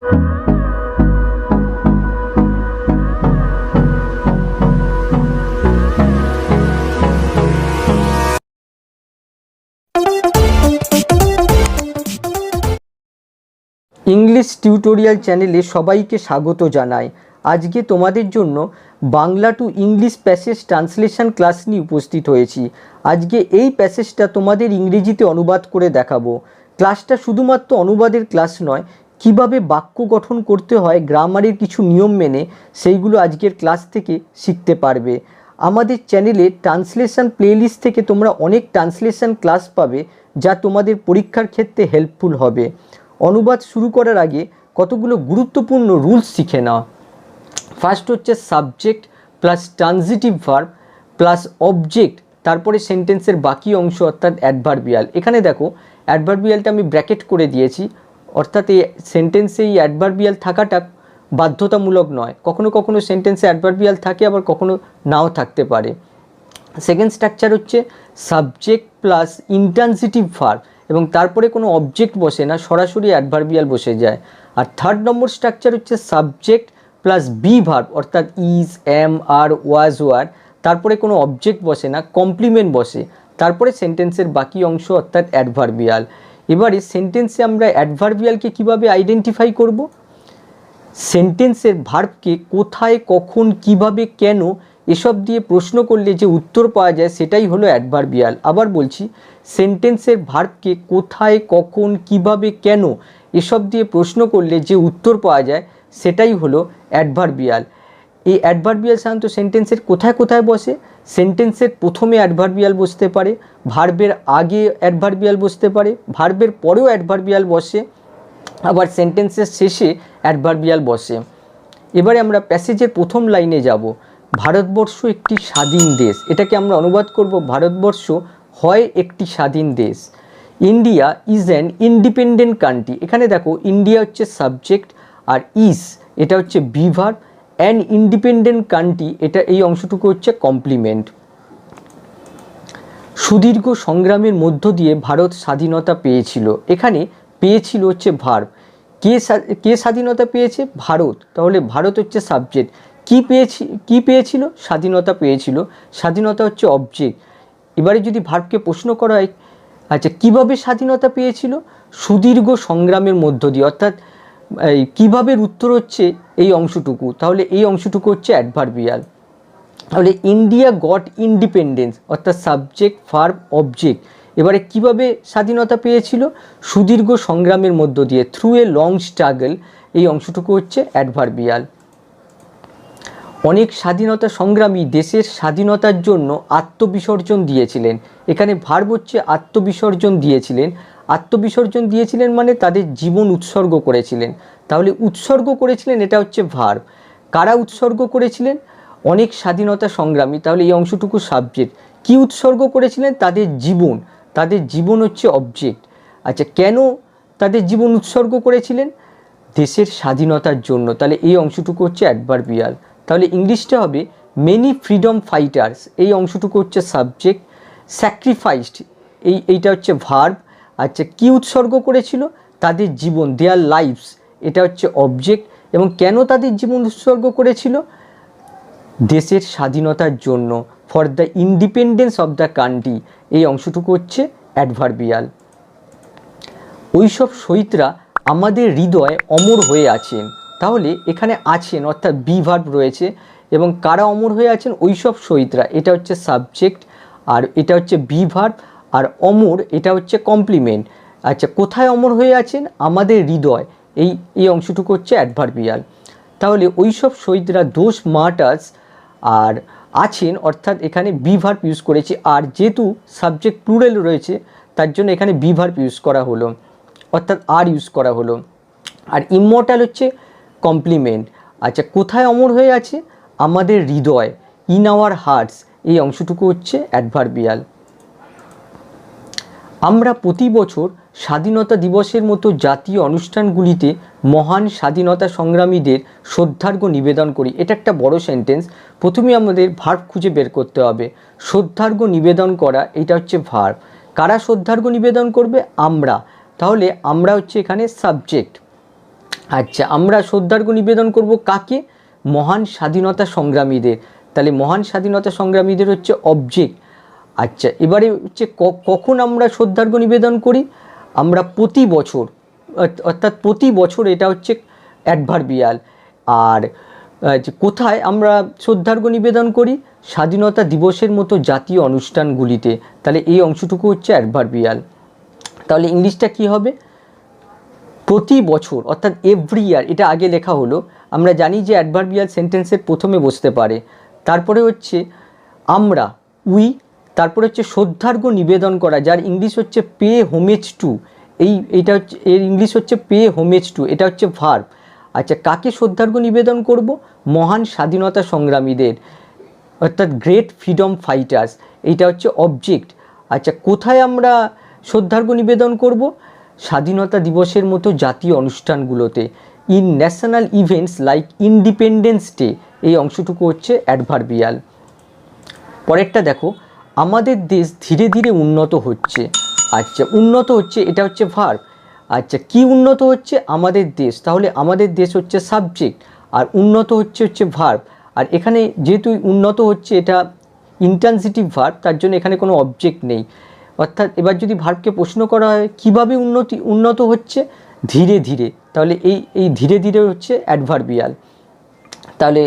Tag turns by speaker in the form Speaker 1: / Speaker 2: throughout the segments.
Speaker 1: English tutorial চ্যানেলে সবাইকে স্বাগত জানাই। আজকে তোমাদের জন্য Bangla to English passage translation class নিয়ে উপস্থিত হয়েছি। আজকে এই প্যাসেজটা তোমাদের ইংরেজিতে অনুবাদ করে দেখাবো। ক্লাসটা শুধুমাত্র অনুবাদের ক্লাস নয়, কিভাবে বাক্য গঠন করতে হয় গ্রামারের কিছু নিয়ম মেনে, সেইগুলো আজকের ক্লাস থেকে শিখতে পারবে। আমাদের চ্যানেলে ট্রান্সলেশন প্লেলিস্ট থেকে তোমরা অনেক ট্রান্সলেশন ক্লাস পাবে, যা তোমাদের পরীক্ষার ক্ষেত্রে হেল্পফুল হবে। অনুবাদ শুরু করার আগে কতগুলো গুরুত্বপূর্ণ রুলস শিখে নাও। ফার্স্ট হচ্ছে subject plus transitive verb plus object, তারপরে সেন্টেন্সের বাকি অংশ অর্থাৎ অ্যাডভার্বিয়াল। এখানে দেখো অ্যাডভার্বিয়ালটা আমি ব্র্যাকেট করে দিয়েছি, অর্থাৎ এই সেন্টেন্সে এই অ্যাডভার্বিয়াল থাকাটা বাধ্যতামূলক নয়। কখনো কখনো সেন্টেন্সে অ্যাডভার্বিয়াল থাকে, আবার কখনো নাও থাকতে পারে। সেকেন্ড স্ট্রাকচার হচ্ছে সাবজেক্ট প্লাস ইন্ট্রানজিটিভ ভার্ব এবং তারপরে কোনো অবজেক্ট বসে না, সরাসরি অ্যাডভার্বিয়াল বসে যায়। আর থার্ড নম্বর স্ট্রাকচার হচ্ছে সাবজেক্ট প্লাস বি ভার্ব অর্থাৎ is, am, are, was, were, তারপরে কোনো অবজেক্ট বসে না, কমপ্লিমেন্ট বসে, তারপরে সেন্টেন্সের বাকি অংশ অর্থাৎ অ্যাডভার্বিয়াল। এবারে সেন্টেন্সে আমরা অ্যাডভার্বিয়ালকে কিভাবে আইডেন্টিফাই করব? সেন্টেন্সের ভার্বকে কোথায়, কখন, কিভাবে, কেন এসব দিয়ে প্রশ্ন করলে যে উত্তর পাওয়া যায় সেটাই হলো অ্যাডভার্বিয়াল। আবার বলছি, সেন্টেন্সের ভার্বকে কোথায়, কখন, কিভাবে, কেন এসব দিয়ে প্রশ্ন করলে যে উত্তর পাওয়া যায় সেটাই হলো অ্যাডভার্বিয়াল। এই অ্যাডভার্বিয়াল সাধারণত সেন্টেন্সের কোথায় কোথায় বসে? সেন্টেন্সের প্রথমে অ্যাডভার্বিয়াল বসতে পারে, ভার্বের আগে অ্যাডভার্বিয়াল বসতে পারে, ভার্বের পরেও অ্যাডভার্বিয়াল বসে, আবার সেন্টেন্সের শেষে অ্যাডভার্বিয়াল বসে। এবারে আমরা প্যাসেজের প্রথম লাইনে যাব। ভারতবর্ষ একটি স্বাধীন দেশ, এটাকে আমরা অনুবাদ করব ভারতবর্ষ হয় একটি স্বাধীন দেশ। India is an independent country. এখানে দেখো ইন্ডিয়া হচ্ছে সাবজেক্ট আর ইজ এটা হচ্ছে be verb, an independent country এটা এই অংশটুকু হচ্ছে কমপ্লিমেন্ট। সুদীর্ঘ সংগ্রামের মধ্য দিয়ে ভারত স্বাধীনতা পেয়েছিল। এখানে পেয়েছিল হচ্ছে ভার্ব। কে স্বাধীনতা পেয়েছে? ভারত। তাহলে ভারত হচ্ছে সাবজেক্ট। কি পেয়েছিল? স্বাধীনতা পেয়েছিল। স্বাধীনতা হচ্ছে অবজেক্ট। এবারে যদি ভার্বকে প্রশ্ন করা হয়, আচ্ছা কীভাবে স্বাধীনতা পেয়েছিল? সুদীর্ঘ সংগ্রামের মধ্য দিয়ে, অর্থাৎ কীভাবে উত্তর হচ্ছে এই অংশটুকু, তাহলে এই অংশটুকু হচ্ছে অ্যাডভার্বিয়াল। তাহলে ইন্ডিয়া গট ইন্ডিপেন্ডেন্স অর্থাৎ সাবজেক্ট, ভার্ব, অবজেক্ট। এবারে কিভাবে স্বাধীনতা পেয়েছিল? সুদীর্ঘ সংগ্রামের মধ্য দিয়ে, থ্রু এ লং স্ট্রাগল, এই অংশটুকু হচ্ছে অ্যাডভার্বিয়াল। অনেক স্বাধীনতা সংগ্রামী দেশের স্বাধীনতার জন্য আত্মবিসর্জন দিয়েছিলেন। এখানে ভার্ব হচ্ছে আত্মবিসর্জন দিয়েছিলেন। আত্মবিসর্জন দিয়েছিলেন মানে তাদের জীবন উৎসর্গ করেছিলেন। তাহলে উৎসর্গ করেছিলেন এটা হচ্ছে ভার্ব। কারা উৎসর্গ করেছিলেন? অনেক স্বাধীনতা সংগ্রামী, তাহলে এই অংশটুকু সাবজেক্ট। কি উৎসর্গ করেছিলেন? তাদের জীবন। তাদের জীবন হচ্ছে অবজেক্ট। আচ্ছা কেন তাদের জীবন উৎসর্গ করেছিলেন? দেশের স্বাধীনতার জন্য, তাহলে এই অংশটুকু হচ্ছে অ্যাডভার্বিয়াল। তাহলে ইংলিশটা হবে মেনি ফ্রিডম ফাইটার্স, এই অংশটুকু হচ্ছে সাবজেক্ট। স্যাক্রিফাইসড এইটা হচ্ছে ভার্ব। আচ্ছা কি উৎসর্গ করেছিল? তাদের জীবন, দেয়ার লাইফস, এটা হচ্ছে অবজেক্ট। এবং কেন তাদের জীবন উৎসর্গ করেছিল? দেশের স্বাধীনতার জন্য, for the independence of the country, এই অংশটুকু হচ্ছে অ্যাডভার্বিয়াল। ওইসব শহীদরা আমাদের হৃদয়ে অমর হয়ে আছেন। তাহলে এখানে আছেন অর্থাৎ বি ভার্ব রয়েছে, এবং কারা অমর হয়ে আছেন? ওইসব শহীদরা, এটা হচ্ছে সাবজেক্ট আর এটা হচ্ছে বি ভার্ব, আর অমর এটা হচ্ছে কমপ্লিমেন্ট। আচ্ছা কোথায় অমর হয়ে আছেন? আমাদের হৃদয়, এই অংশটুকু হচ্ছে অ্যাডভার্বিয়াল। তাহলে ওইসব শহীদরা দোজ মার্টার্স আর আছেন, অর্থাৎ এখানে বি ভার্ব ইউজ করেছি, আর যেহেতু সাবজেক্ট প্লুরাল রয়েছে তার জন্য এখানে বি ভার্ব ইউজ করা হলো, অর্থাৎ আর ইউজ করা হলো। আর ইমমর্টাল হচ্ছে কমপ্লিমেন্ট। আচ্ছা কোথায় অমর হয়ে আছে? আমাদের হৃদয়, ইন আওয়ার হার্টস, এই অংশটুকু হচ্ছে অ্যাডভার্বিয়াল। আমরা প্রতি বছর স্বাধীনতা দিবসের মতো জাতীয় অনুষ্ঠানগুলিতে মহান স্বাধীনতা সংগ্রামীদের শ্রদ্ধার্ঘ নিবেদন করি। এটা একটা বড় সেন্টেন্স। প্রথমে আমাদের ভার্ব খুঁজে বের করতে হবে। শ্রদ্ধার্ঘ নিবেদন করা, এটা হচ্ছে ভার্ব। কারা শ্রদ্ধার্ঘ নিবেদন করবে? আমরা। তাহলে আমরা হচ্ছে এখানে সাবজেক্ট। আচ্ছা, আমরা শ্রদ্ধার্ঘ্য নিবেদন করব কাকে? মহান স্বাধীনতা সংগ্রামীদের। তাহলে মহান স্বাধীনতা সংগ্রামীদের হচ্ছে অবজেক্ট। আচ্ছা, এবারে হচ্ছে কখন আমরা শ্রদ্ধার্ঘ্য নিবেদন করি? আমরা প্রতি বছর, অর্থাৎ প্রতি বছর, এটা হচ্ছে অ্যাডভার্বিয়াল। আর কোথায় আমরা শ্রদ্ধার্ঘ্য নিবেদন করি? স্বাধীনতা দিবসের মতো জাতীয় অনুষ্ঠানগুলিতে। তাহলে এই অংশটুকু হচ্ছে অ্যাডভার্বিয়াল। তাহলে ইংলিশটা কি হবে? প্রতি বছর, অর্থাৎ এভরি ইয়ার, এটা আগে লেখা হলো। আমরা জানি যে অ্যাডভার্বিয়াল সেন্টেন্সের প্রথমে বসতে পারে। তারপরে হচ্ছে আমরা, উই, তারপরে হচ্ছে শ্রদ্ধার্ঘ্য নিবেদন করা, যার ইংলিশ হচ্ছে পে হোমেজ টু। এইটা হচ্ছে এর ইংলিশ হচ্ছে পে হোমেজ টু, এটা হচ্ছে ভার্ব। আচ্ছা, কাকে শ্রদ্ধার্ঘ্য নিবেদন করব? মহান স্বাধীনতা সংগ্রামীদের, অর্থাৎ গ্রেট ফ্রিডম ফাইটার্স, এইটা হচ্ছে অবজেক্ট। আচ্ছা, কোথায় আমরা শ্রদ্ধার্ঘ্য নিবেদন করব? স্বাধীনতা দিবসের মতো জাতীয় অনুষ্ঠানগুলোতে, in national events like Independence Day. এই অংশটুকু হচ্ছে অ্যাডভার্বিয়াল। পরেরটা দেখো, আমাদের দেশ ধীরে ধীরে উন্নত হচ্ছে। আচ্ছা, উন্নত হচ্ছে, এটা হচ্ছে ভার্ব। আচ্ছা, কি উন্নত হচ্ছে? আমাদের দেশ। তাহলে আমাদের দেশ হচ্ছে সাবজেক্ট, আর উন্নত হচ্ছে ভার্ব। আর এখানে যেহেতু উন্নত হচ্ছে, এটা ইন্ট্রান্সিটিভ ভার্ব, তার জন্য এখানে কোনো অবজেক্ট নেই। অর্থাৎ এবার যদি ভার্বকে প্রশ্ন করা হয় কীভাবে উন্নত হচ্ছে? ধীরে ধীরে। তাহলে এই ধীরে ধীরে হচ্ছে অ্যাডভার্বিয়াল। তাহলে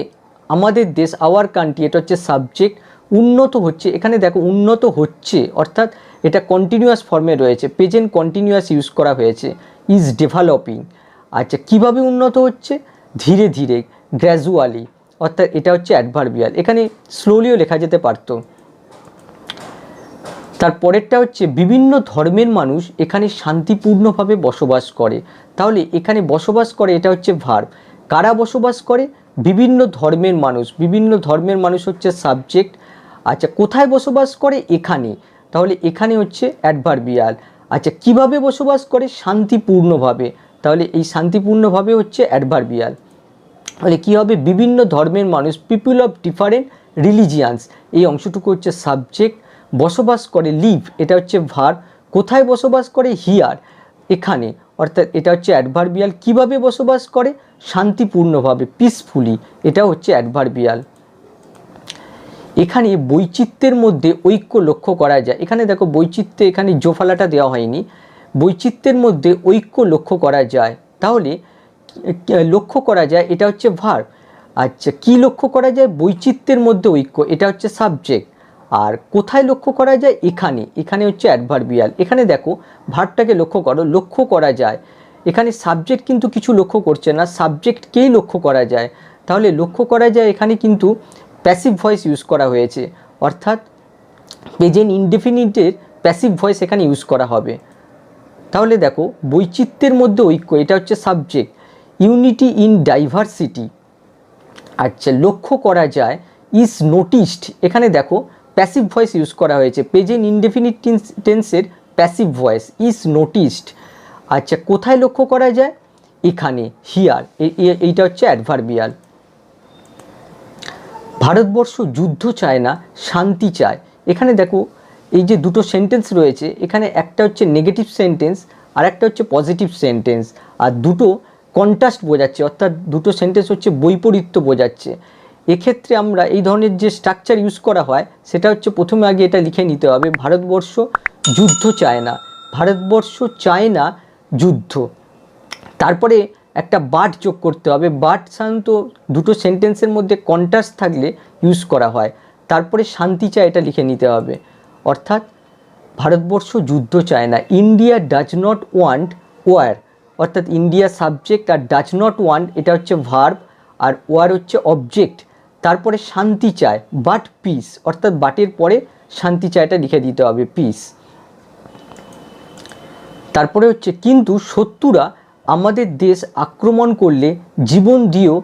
Speaker 1: আমাদের দেশ, আওয়ার কান্ট্রি, এটা হচ্ছে সাবজেক্ট। উন্নত হচ্ছে, এখানে দেখো উন্নত হচ্ছে, অর্থাৎ এটা কন্টিনিউয়াস ফর্মে রয়েছে, প্রেজেন্ট কন্টিনিউয়াস ইউজ করা হয়েছে, ইজ ডেভেলপিং। আচ্ছা, কিভাবে উন্নত হচ্ছে? ধীরে ধীরে, গ্র্যাজুয়ালি, অর্থাৎ এটা হচ্ছে অ্যাডভার্বিয়াল। এখানে স্লোলিও লেখা যেতে পারতো। তারপরেরটা হচ্ছে বিভিন্ন ধর্মের মানুষ এখানে শান্তিপূর্ণভাবে বসবাস করে। তাহলে এখানে বসবাস করে, এটা হচ্ছে ভার্ব। কারা বসবাস করে? বিভিন্ন ধর্মের মানুষ। বিভিন্ন ধর্মের মানুষ হচ্ছে সাবজেক্ট। আচ্ছা, কোথায় বসবাস করে? এখানে। তাহলে এখানে হচ্ছে অ্যাডভার্বিয়াল। আচ্ছা, কিভাবে বসবাস করে? শান্তিপূর্ণভাবে। তাহলে এই শান্তিপূর্ণভাবে হচ্ছে অ্যাডভার্বিয়াল। তাহলে কী হবে? বিভিন্ন ধর্মের মানুষ, পিপুল অফ ডিফারেন্ট রিলিজিয়ান্স, এই অংশটুকু হচ্ছে সাবজেক্ট। বসবাস করে, লিভ, এটা হচ্ছে ভার্ব। কোথায় বসবাস করে? হিয়ার, এখানে, অর্থাৎ এটা হচ্ছে অ্যাডভার্বিয়াল। কিভাবে বসবাস করে? শান্তিপূর্ণভাবে, পিসফুলি, এটা হচ্ছে অ্যাডভার্বিয়াল। এখানে বৈচিত্র্যের মধ্যে ঐক্য লক্ষ্য করা যায়। এখানে দেখো বৈচিত্র্যে, এখানে জোফালাটা দেওয়া হয়নি। বৈচিত্র্যের মধ্যে ঐক্য লক্ষ্য করা যায়। তাহলে লক্ষ্য করা যায়, এটা হচ্ছে ভার্ব। আচ্ছা, কি লক্ষ্য করা যায়? বৈচিত্র্যের মধ্যে ঐক্য, এটা হচ্ছে সাবজেক্ট। আর কোথায় লক্ষ্য করা যায়? এখানে। এখানে হচ্ছে অ্যাডভার্বিয়াল। এখানে দেখো ভার্বটাকে লক্ষ্য করো, লক্ষ্য করা যায়। এখানে সাবজেক্ট কিন্তু কিছু লক্ষ্য করছে না, সাবজেক্টকেই লক্ষ্য করা যায়। তাহলে লক্ষ্য করা যায়, এখানে কিন্তু প্যাসিভ ভয়েস ইউজ করা হয়েছে, অর্থাৎ প্রেজেন্ট ইনডেফিনিটের প্যাসিভ ভয়েস এখানে ইউজ করা হবে। তাহলে দেখো বৈচিত্র্যের মধ্যে ঐক্য, এটা হচ্ছে সাবজেক্ট। Unity in diversity. আচ্ছা, লক্ষ্য করা যায়, ইজ নোটিসড, এখানে দেখো প্যাসিভ ভয়েস ইউজ করা হয়েছে, প্রেজেন্ট ইনডেফিনিট টেন্সের প্যাসিভ ভয়েস, ইজ নোটিসড। আচ্ছা, কোথায় লক্ষ্য করা যায়? এখানে, হিয়ার, এইটা হচ্ছে অ্যাডভার্বিয়াল। ভারতবর্ষ যুদ্ধ চায় না, শান্তি চায়। এখানে দেখো এই যে দুটো সেন্টেন্স রয়েছে, এখানে একটা হচ্ছে নেগেটিভ সেন্টেন্স আর একটা হচ্ছে পজিটিভ সেন্টেন্স, আর দুটো কন্ট্রাস্ট বোঝাচ্ছে, অর্থাৎ দুটো সেন্টেন্স হচ্ছে বৈপরীত্য বোঝাচ্ছে। এক্ষেত্রে আমরা এই ধরনের যে স্ট্রাকচার ইউজ করা হয়, সেটা হচ্ছে প্রথমে আগে এটা লিখে নিতে হবে, ভারতবর্ষ যুদ্ধ চায় না, ভারতবর্ষ চায় না যুদ্ধ। তারপরে একটা বাট যোগ করতে হবে। বাট সাধারণত দুটো সেন্টেন্সের মধ্যে কন্ট্রাস্ট থাকলে ইউজ করা হয়। তারপরে শান্তি চায়, এটা লিখে নিতে হবে। অর্থাৎ ভারতবর্ষ যুদ্ধ চায় না, India does not want war, অর্থাৎ ইন্ডিয়া সাবজেক্ট আর ডাজ নট ওয়ান্ট এটা হচ্ছে ভার্ব, আর ওয়ার হচ্ছে অবজেক্ট। তারপরে শান্তি চায়, বাট পিস, অর্থাৎ বাটের পরে শান্তি চায়টা লিখে দিতে হবে, পিস। তারপরে হচ্ছে কিন্তু শত্রুরা আমাদের দেশ আক্রমণ করলে জীবন দিয়েও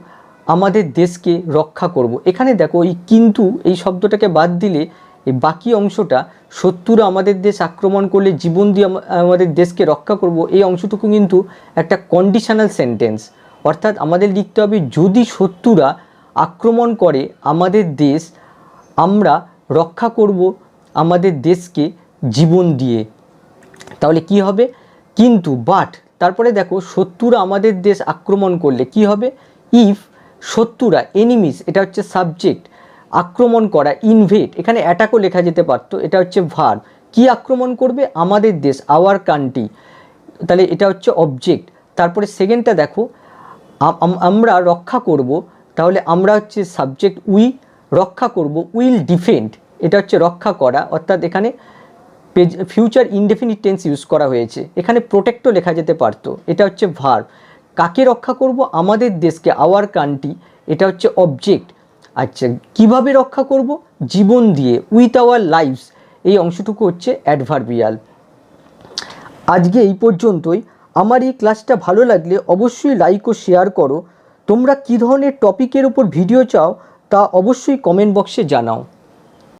Speaker 1: আমাদের দেশকে রক্ষা করব। এখানে দেখো এই কিন্তু এই শব্দটাকে বাদ দিলে এই বাকি অংশটা, শত্রুরা আমাদের দেশ আক্রমণ করলে জীবন দিয়ে আমাদের দেশকে রক্ষা করব, এই অংশটুকু কিন্তু একটা কন্ডিশনাল সেন্টেন্স। অর্থাৎ আমাদের লিখতে হবে যদি শত্রুরা আক্রমণ করে আমাদের দেশ, আমরা রক্ষা করব আমাদের দেশকে জীবন দিয়ে। তাহলে কি হবে? কিন্তু, বাট, তারপরে দেখো শত্রুরা আমাদের দেশ আক্রমণ করলে কি হবে, ইফ শত্রুরা এনিমিস, এটা হচ্ছে সাবজেক্ট, আক্রমণ করা, ইনভেট, এখানে অ্যাটাকও লেখা যেতে পারতো, এটা হচ্ছে ভার্ব। কি আক্রমণ করবে, আমাদের দেশ, আওয়ার কান্ট্রি, তাহলে এটা হচ্ছে অবজেক্ট। তারপরে সেকেন্ডটা দেখো, আমরা রক্ষা করব, তাহলে আমরা হচ্ছে সাবজেক্ট, উই রক্ষা করব, উইল ডিফেন্ড, এটা হচ্ছে রক্ষা করা, অর্থাৎ এখানে ফিউচার ইনডেফিনিট টেন্স ইউজ করা হয়েছে, এখানে প্রোটেক্টও লেখা যেতে পারতো, এটা হচ্ছে ভার্ব। কাকে রক্ষা করব, আমাদের দেশকে, আওয়ার কান্ট্রি, এটা হচ্ছে অবজেক্ট। আচ্ছা, কিভাবে রক্ষা করব, জীবন দিয়ে, উইথ আওয়ার লাইফস, এই অংশটুকু হচ্ছে অ্যাডভার্বিয়াল। আজকে এই পর্যন্তই। আমার এই ক্লাসটা ভালো লাগলে অবশ্যই লাইক ও শেয়ার করো। তোমরা কী ধরনের টপিকের উপর ভিডিও চাও তা অবশ্যই কমেন্ট বক্সে জানাও।